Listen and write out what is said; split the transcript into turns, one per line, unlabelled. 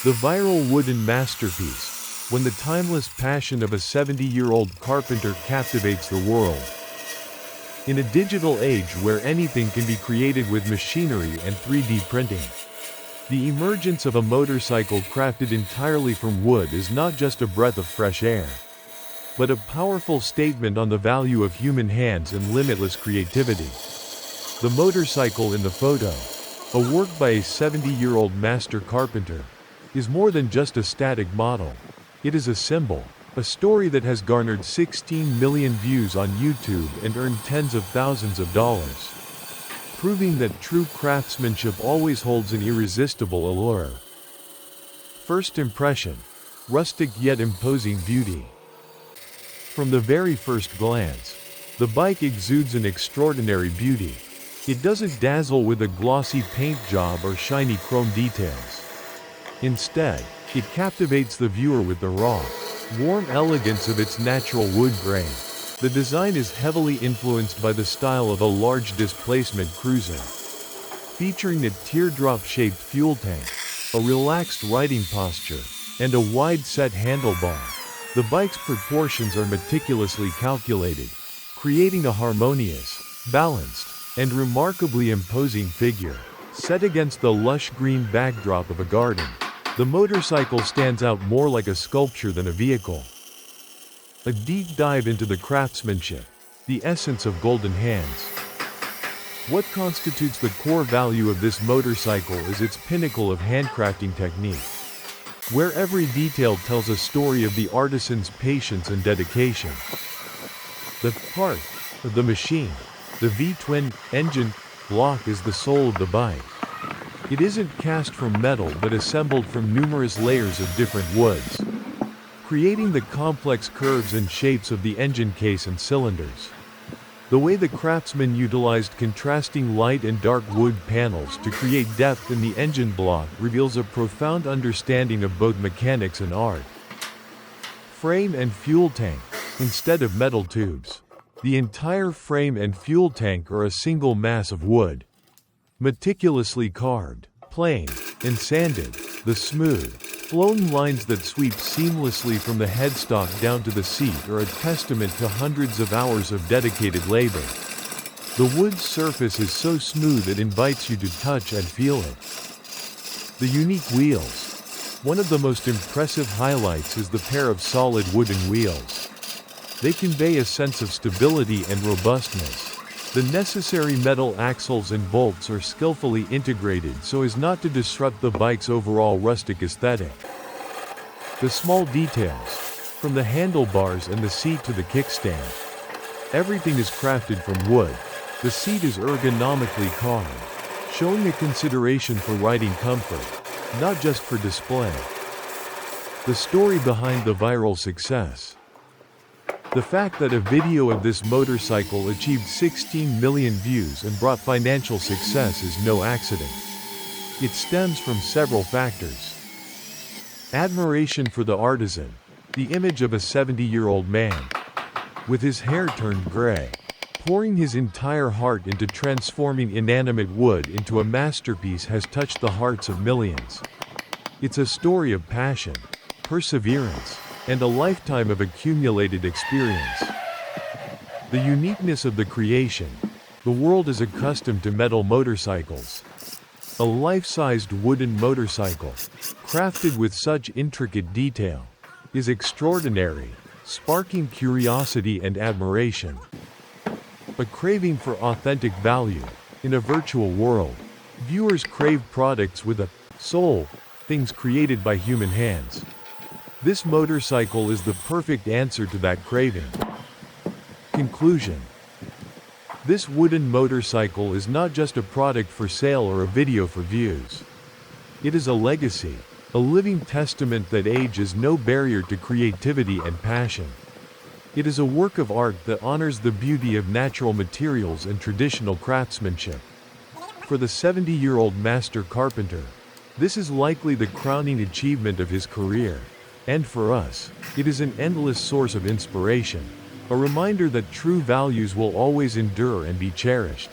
The viral wooden masterpiece, when the timeless passion of a 70-year-old carpenter captivates the world. In a digital age where anything can be created with machinery and 3D printing, the emergence of a motorcycle crafted entirely from wood is not just a breath of fresh air, but a powerful statement on the value of human hands and limitless creativity. The motorcycle in the photo, a work by a 70-year-old master carpenter, is more than just a static model. It is a symbol, a story that has garnered 16 million views on YouTube and earned tens of thousands of dollars, proving that true craftsmanship always holds an irresistible allure. First impression: rustic yet imposing beauty. From the very first glance, the bike exudes an extraordinary beauty. It doesn't dazzle with a glossy paint job or shiny chrome details. Instead, it captivates the viewer with the raw, warm elegance of its natural wood grain. The design is heavily influenced by the style of a large displacement cruiser, featuring a teardrop-shaped fuel tank, a relaxed riding posture, and a wide-set handlebar. The bike's proportions are meticulously calculated, creating a harmonious, balanced, and remarkably imposing figure. Set against the lush green backdrop of a garden, the motorcycle stands out more like a sculpture than a vehicle. A deep dive into the craftsmanship, the essence of golden hands. What constitutes the core value of this motorcycle is its pinnacle of handcrafting technique, where every detail tells a story of the artisan's patience and dedication. The heart of the machine, the V-twin engine block, is the soul of the bike. It isn't cast from metal but assembled from numerous layers of different woods, creating the complex curves and shapes of the engine case and cylinders. The way the craftsman utilized contrasting light and dark wood panels to create depth in the engine block reveals a profound understanding of both mechanics and art. Frame and fuel tank, instead of metal tubes. The entire frame and fuel tank are a single mass of wood, meticulously carved, planed, and sanded. The smooth, flowing lines that sweep seamlessly from the headstock down to the seat are a testament to hundreds of hours of dedicated labor. The wood surface is so smooth it invites you to touch and feel it. The unique wheels. One of the most impressive highlights is the pair of solid wooden wheels. They convey a sense of stability and robustness. The necessary metal axles and bolts are skillfully integrated so as not to disrupt the bike's overall rustic aesthetic. The small details, from the handlebars and the seat to the kickstand, everything is crafted from wood. The seat is ergonomically carved, showing a consideration for riding comfort, not just for display. The story behind the viral success. The fact that a video of this motorcycle achieved 16 million views and brought financial success is no accident. It stems from several factors. Admiration for the artisan, the image of a 70-year-old man, with his hair turned gray, pouring his entire heart into transforming inanimate wood into a masterpiece, has touched the hearts of millions. It's a story of passion, perseverance, and a lifetime of accumulated experience. The uniqueness of the creation. The world is accustomed to metal motorcycles. A life-sized wooden motorcycle, crafted with such intricate detail, is extraordinary, sparking curiosity and admiration. A craving for authentic value. In a virtual world, viewers crave products with a soul, things created by human hands. This motorcycle is the perfect answer to that craving. Conclusion. This wooden motorcycle is not just a product for sale or a video for views. It is a legacy, a living testament that age is no barrier to creativity and passion. It is a work of art that honors the beauty of natural materials and traditional craftsmanship. For the 70-year-old master carpenter, this is likely the crowning achievement of his career. And for us, it is an endless source of inspiration, a reminder that true values will always endure and be cherished.